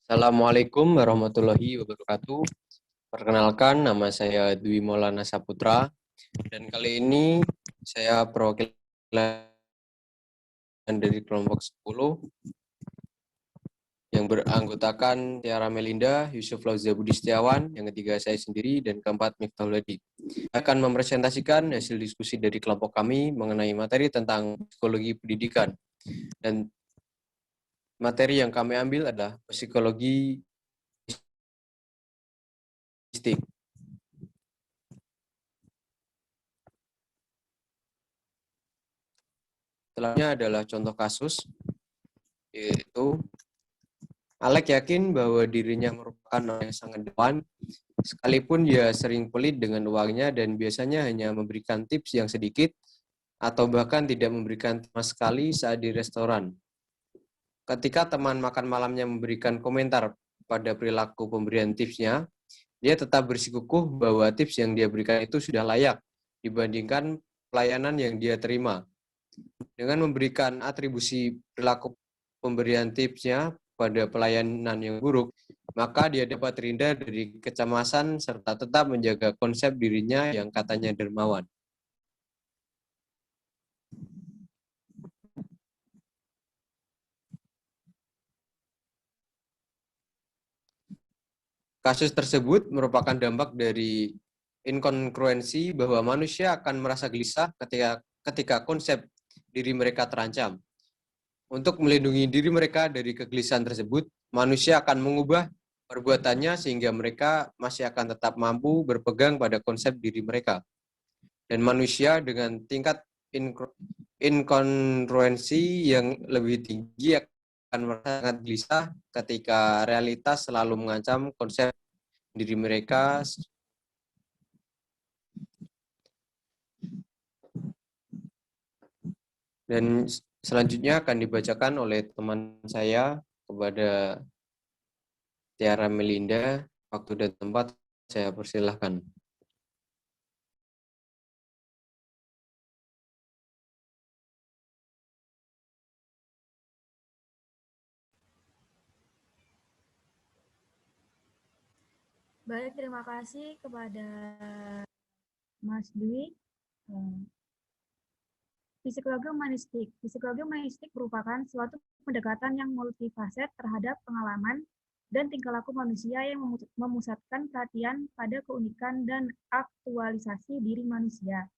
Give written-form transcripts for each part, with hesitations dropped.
Assalamualaikum warahmatullahi wabarakatuh. Perkenalkan, nama saya Dwi Maulana Saputra, dan kali ini saya perwakilan dari kelompok 10 yang beranggotakan Tiara Melinda, Yusuf Lauzia Budi Setiawan, yang ketiga saya sendiri, dan keempat Miftahul Hadi. Akan mempresentasikan hasil diskusi dari kelompok kami mengenai materi tentang psikologi pendidikan. Dan materi yang kami ambil adalah psikologi statistik. Setelahnya adalah contoh kasus, yaitu Alek yakin bahwa dirinya merupakan orang yang sangat depan, sekalipun dia sering pelit dengan uangnya dan biasanya hanya memberikan tips yang sedikit atau bahkan tidak memberikan sama sekali saat di restoran. Ketika teman makan malamnya memberikan komentar pada perilaku pemberian tipsnya, dia tetap bersikukuh bahwa tips yang dia berikan itu sudah layak dibandingkan pelayanan yang dia terima. Dengan memberikan atribusi perilaku pemberian tipsnya pada pelayanan yang buruk, maka dia dapat terhindar dari kecemasan serta tetap menjaga konsep dirinya yang katanya dermawan. Kasus tersebut merupakan dampak dari inkongruensi bahwa manusia akan merasa gelisah ketika konsep diri mereka terancam. Untuk melindungi diri mereka dari kegelisahan tersebut, manusia akan mengubah perbuatannya sehingga mereka masih akan tetap mampu berpegang pada konsep diri mereka. Dan manusia dengan tingkat inkongruensi yang lebih tinggi akan merasa sangat gelisah ketika realitas selalu mengancam konsep diri mereka. Dan selanjutnya akan dibacakan oleh teman saya kepada Tiara Melinda. Waktu dan tempat saya persilahkan. Baik, terima kasih kepada Mas Dwi. Psikologi humanistik. Psikologi humanistik merupakan suatu pendekatan yang multifaset terhadap pengalaman dan tingkah laku manusia yang memusatkan perhatian pada keunikan dan aktualisasi diri manusia.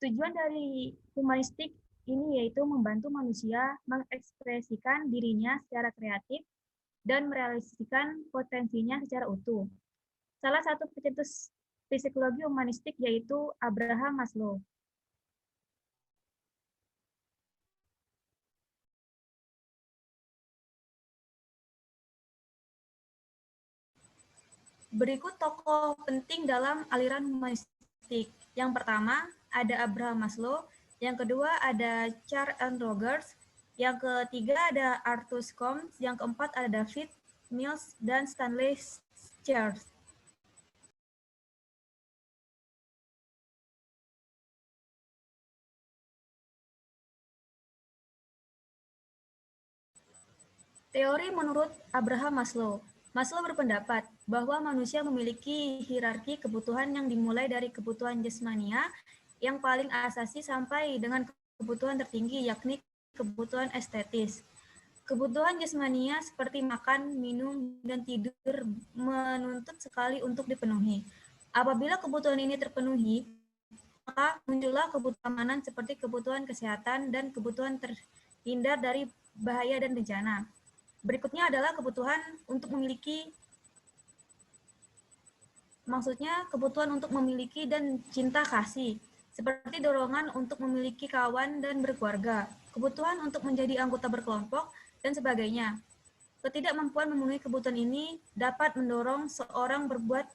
Tujuan dari humanistik ini yaitu membantu manusia mengekspresikan dirinya secara kreatif dan merealisasikan potensinya secara utuh. Salah satu pencetus psikologi humanistik yaitu Abraham Maslow. Berikut tokoh penting dalam aliran humanistik. Yang pertama ada Abraham Maslow, yang kedua ada Charles Rogers, yang ketiga ada Arthur Combs, yang keempat ada David Mills dan Stanley Church. Teori menurut Abraham Maslow. Maslow berpendapat bahwa manusia memiliki hierarki kebutuhan yang dimulai dari kebutuhan jasmania yang paling asasi sampai dengan kebutuhan tertinggi, yakni kebutuhan estetis. Kebutuhan jasmania seperti makan, minum, dan tidur menuntut sekali untuk dipenuhi. Apabila kebutuhan ini terpenuhi, maka muncullah kebutuhan keamanan seperti kebutuhan kesehatan dan kebutuhan terhindar dari bahaya dan bencana. Berikutnya adalah kebutuhan untuk memiliki, maksudnya kebutuhan untuk memiliki dan cinta kasih, seperti dorongan untuk memiliki kawan dan berkeluarga, kebutuhan untuk menjadi anggota berkelompok, dan sebagainya. Ketidakmampuan memenuhi kebutuhan ini dapat mendorong seorang berbuat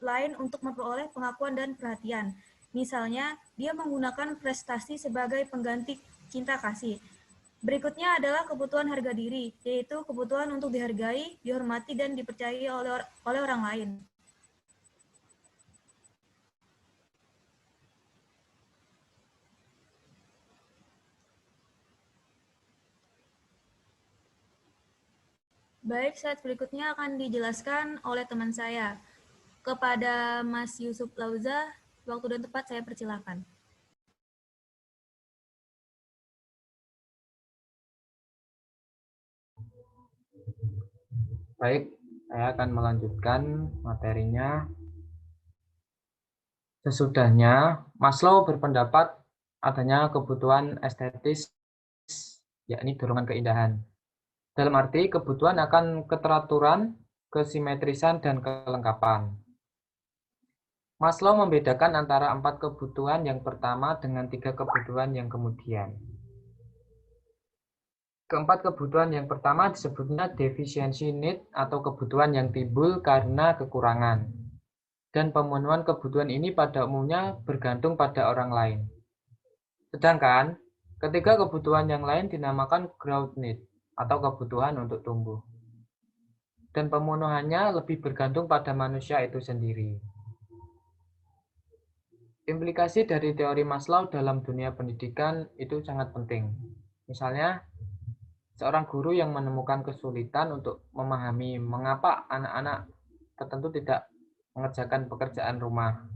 lain untuk memperoleh pengakuan dan perhatian. Misalnya, dia menggunakan prestasi sebagai pengganti cinta kasih. Berikutnya adalah kebutuhan harga diri, yaitu kebutuhan untuk dihargai, dihormati, dan dipercayai oleh orang lain. Baik, slide berikutnya akan dijelaskan oleh teman saya. Kepada Mas Yusuf Lauza, waktu dan tempat saya persilakan. Baik, saya akan melanjutkan materinya. Sesudahnya, Maslow berpendapat adanya kebutuhan estetis, yakni dorongan keindahan. Dalam arti, kebutuhan akan keteraturan, kesimetrisan, dan kelengkapan. Maslow membedakan antara 4 kebutuhan yang pertama dengan 3 kebutuhan yang kemudian. Keempat kebutuhan yang pertama disebutnya deficiency need atau kebutuhan yang timbul karena kekurangan. Dan pemenuhan kebutuhan ini pada umumnya bergantung pada orang lain. Sedangkan ketiga kebutuhan yang lain dinamakan growth need atau kebutuhan untuk tumbuh. Dan pemenuhannya lebih bergantung pada manusia itu sendiri. Implikasi dari teori Maslow dalam dunia pendidikan itu sangat penting. Misalnya, seorang guru yang menemukan kesulitan untuk memahami mengapa anak-anak tertentu tidak mengerjakan pekerjaan rumah.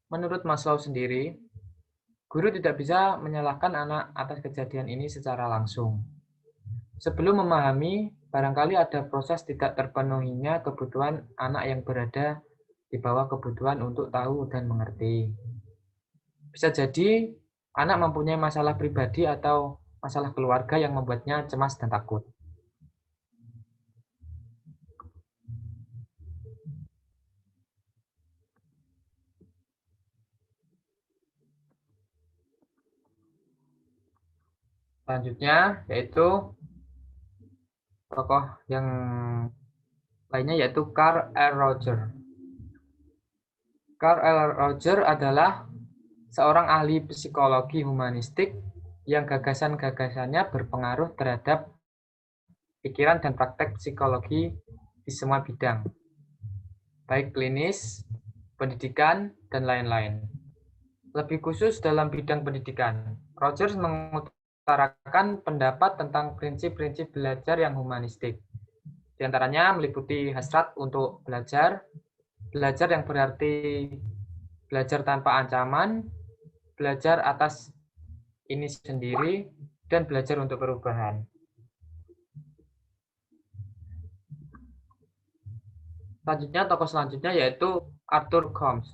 Menurut Maslow sendiri, guru tidak bisa menyalahkan anak atas kejadian ini secara langsung. Sebelum memahami, barangkali ada proses tidak terpenuhinya kebutuhan anak yang berada di bawah kebutuhan untuk tahu dan mengerti. Bisa jadi anak mempunyai masalah pribadi atau masalah keluarga yang membuatnya cemas dan takut. Selanjutnya yaitu tokoh yang lainnya yaitu Carl L. Rogers. Carl L. Rogers adalah seorang ahli psikologi humanistik yang gagasan-gagasannya berpengaruh terhadap pikiran dan praktek psikologi di semua bidang, baik klinis, pendidikan, dan lain-lain. Lebih khusus dalam bidang pendidikan, Rogers mengutarakan pendapat tentang prinsip-prinsip belajar yang humanistik. Di antaranya meliputi hasrat untuk belajar yang berarti belajar tanpa ancaman, belajar atas ini sendiri, dan belajar untuk perubahan. Selanjutnya, tokoh selanjutnya yaitu Arthur Combs.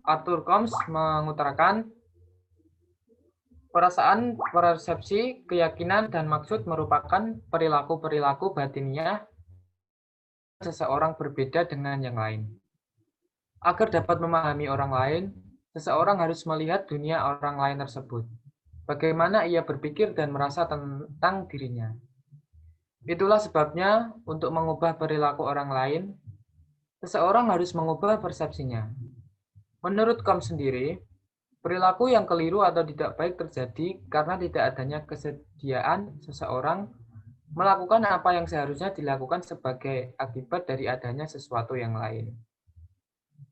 Arthur Combs mengutarakan perasaan, persepsi, keyakinan, dan maksud merupakan perilaku-perilaku batiniah seseorang berbeda dengan yang lain. Agar dapat memahami orang lain, seseorang harus melihat dunia orang lain tersebut. Bagaimana ia berpikir dan merasa tentang dirinya. Itulah sebabnya untuk mengubah perilaku orang lain, seseorang harus mengubah persepsinya. Menurut Combs sendiri, perilaku yang keliru atau tidak baik terjadi karena tidak adanya kesediaan seseorang melakukan apa yang seharusnya dilakukan sebagai akibat dari adanya sesuatu yang lain.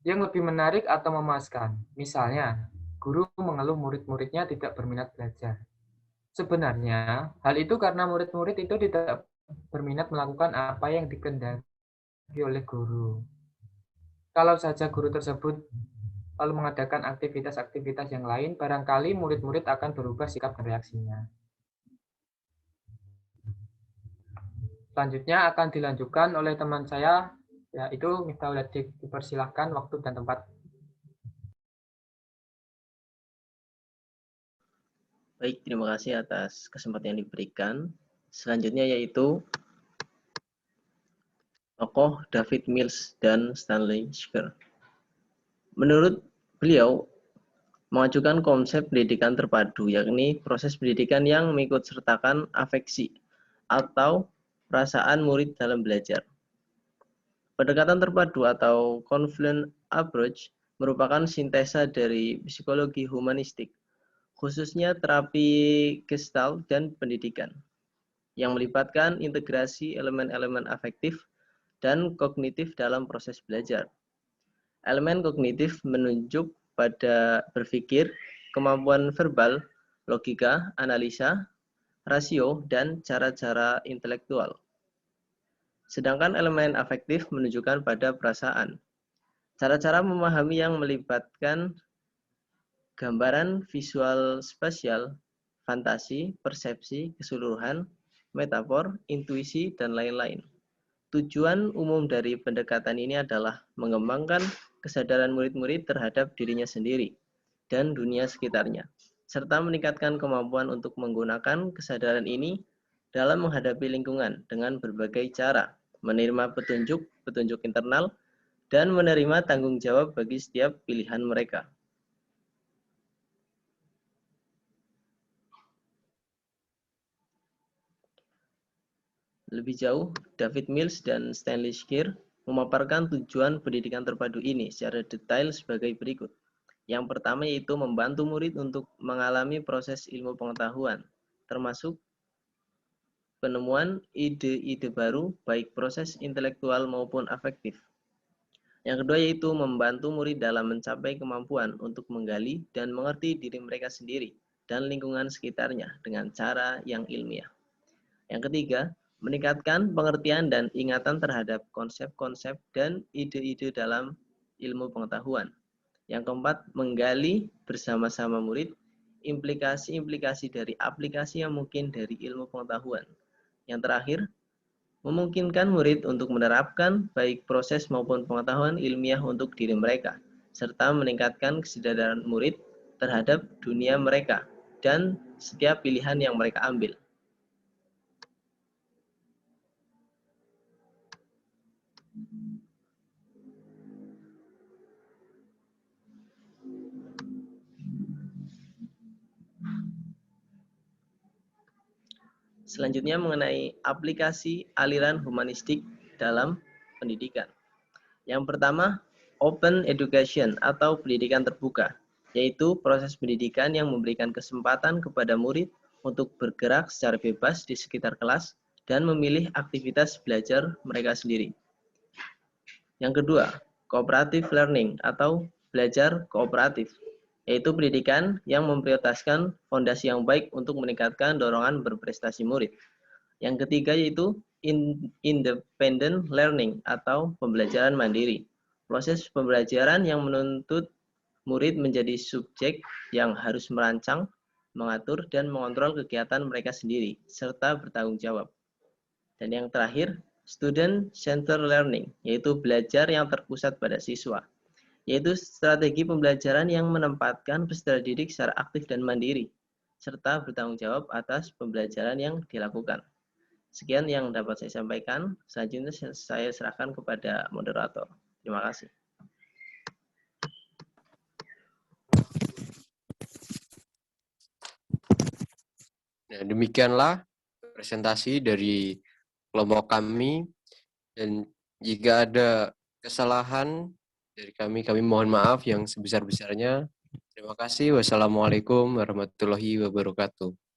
Yang lebih menarik atau memuaskan, misalnya, guru mengeluh murid-muridnya tidak berminat belajar. Sebenarnya, hal itu karena murid-murid itu tidak berminat melakukan apa yang dikehendaki oleh guru. Kalau saja guru tersebut lalu mengadakan aktivitas-aktivitas yang lain, barangkali murid-murid akan berubah sikap dan reaksinya. Selanjutnya akan dilanjutkan oleh teman saya, yaitu Miftahul Hadiq. Dipersilahkan waktu dan tempat. Baik, terima kasih atas kesempatan yang diberikan. Selanjutnya yaitu tokoh David Mills dan Stanley Scher. Menurut beliau, mengajukan konsep pendidikan terpadu, yakni proses pendidikan yang mengikut sertakan afeksi atau perasaan murid dalam belajar. Pendekatan terpadu atau confluent approach merupakan sintesa dari psikologi humanistik, khususnya terapi Gestalt dan pendidikan, yang melibatkan integrasi elemen-elemen afektif dan kognitif dalam proses belajar. Elemen kognitif menunjuk pada berpikir, kemampuan verbal, logika, analisa, rasio, dan cara-cara intelektual. Sedangkan elemen afektif menunjukkan pada perasaan. Cara-cara memahami yang melibatkan gambaran visual spasial, fantasi, persepsi, keseluruhan, metafor, intuisi, dan lain-lain. Tujuan umum dari pendekatan ini adalah mengembangkan kesadaran murid-murid terhadap dirinya sendiri dan dunia sekitarnya, serta meningkatkan kemampuan untuk menggunakan kesadaran ini dalam menghadapi lingkungan dengan berbagai cara, menerima petunjuk internal, dan menerima tanggung jawab bagi setiap pilihan mereka. Lebih jauh, David Mills dan Stanley Scher memaparkan tujuan pendidikan terpadu ini secara detail sebagai berikut. Yang pertama yaitu membantu murid untuk mengalami proses ilmu pengetahuan, termasuk penemuan ide-ide baru, baik proses intelektual maupun afektif. Yang kedua yaitu membantu murid dalam mencapai kemampuan untuk menggali dan mengerti diri mereka sendiri dan lingkungan sekitarnya dengan cara yang ilmiah. Yang ketiga, meningkatkan pengertian dan ingatan terhadap konsep-konsep dan ide-ide dalam ilmu pengetahuan. Yang keempat, menggali bersama-sama murid implikasi-implikasi dari aplikasi yang mungkin dari ilmu pengetahuan. Yang terakhir, memungkinkan murid untuk menerapkan baik proses maupun pengetahuan ilmiah untuk diri mereka, serta meningkatkan kesadaran murid terhadap dunia mereka dan setiap pilihan yang mereka ambil. Selanjutnya mengenai aplikasi aliran humanistik dalam pendidikan. Yang pertama, open education atau pendidikan terbuka, yaitu proses pendidikan yang memberikan kesempatan kepada murid untuk bergerak secara bebas di sekitar kelas dan memilih aktivitas belajar mereka sendiri. Yang kedua, cooperative learning atau belajar kooperatif, yaitu pendidikan yang memprioritaskan fondasi yang baik untuk meningkatkan dorongan berprestasi murid. Yang ketiga yaitu independent learning atau pembelajaran mandiri, proses pembelajaran yang menuntut murid menjadi subjek yang harus merancang, mengatur, dan mengontrol kegiatan mereka sendiri, serta bertanggung jawab. Dan yang terakhir, student-centered learning, yaitu belajar yang terpusat pada siswa, yaitu strategi pembelajaran yang menempatkan peserta didik secara aktif dan mandiri, serta bertanggung jawab atas pembelajaran yang dilakukan. Sekian yang dapat saya sampaikan, selanjutnya saya serahkan kepada moderator. Terima kasih. Nah, demikianlah presentasi dari kelompok kami, dan jika ada kesalahan dari kami mohon maaf yang sebesar-besarnya. Terima kasih. Wassalamualaikum warahmatullahi wabarakatuh.